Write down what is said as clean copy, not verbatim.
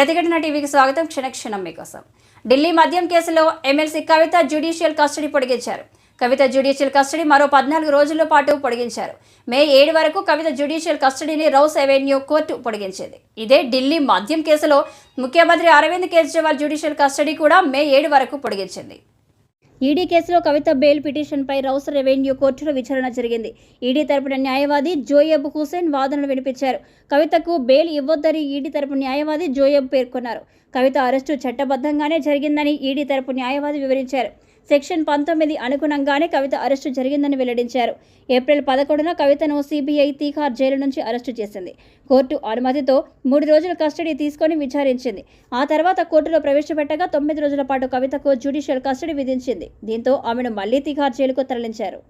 ప్రతిఘటన టీవీకి స్వాగతం. క్షణక్షణం మీకోసం. ఢిల్లీ మద్యం కేసులో ఎమ్మెల్సీ కవిత జ్యుడిషియల్ కస్టడీ పొడిగించారు. కవిత జ్యుడిషియల్ కస్టడీ మరో 14 రోజుల పాటు పొడిగించారు. మే 7 వరకు కవిత జ్యుడిషియల్ కస్టడీని రౌస్ అవెన్యూ కోర్టు పొడిగించింది. ఇదే ఢిల్లీ మద్యం కేసులో ముఖ్యమంత్రి అరవింద్ కేజ్రీవాల్ జ్యుడిషియల్ కస్టడీ కూడా మే 7 వరకు పొడిగించింది. ఈడీ కేసులో కవిత బెయిల్ పిటిషన్పై రౌస్ రెవెన్యూ కోర్టులో విచారణ జరిగింది. ఈడీ తరపున న్యాయవాది జోయబ్ హుసేన్ వాదనలు వినిపించారు. కవితకు బెయిల్ ఇవ్వొద్దని ఈడీ తరపు న్యాయవాది జోయబ్ పేర్కొన్నారు. కవిత అరెస్టు చట్టబద్ధంగానే జరిగిందని ఈడీ తరపు న్యాయవాది వివరించారు. సెక్షన్ 19 అనుగుణంగానే కవిత అరెస్టు జరిగిందని వెల్లడించారు. ఏప్రిల్ 11న కవితను సిబిఐ తీహార్ జైలు నుంచి అరెస్టు చేసింది. కోర్టు అనుమతితో 3 రోజుల కస్టడీ తీసుకొని విచారించింది. ఆ తర్వాత కోర్టులో ప్రవేశపెట్టగా 9 రోజుల పాటు కవితకు జ్యుడిషియల్ కస్టడీ విధించింది. దీంతో ఆమెను మళ్లీ తీహార్ జైలుకు తరలించారు.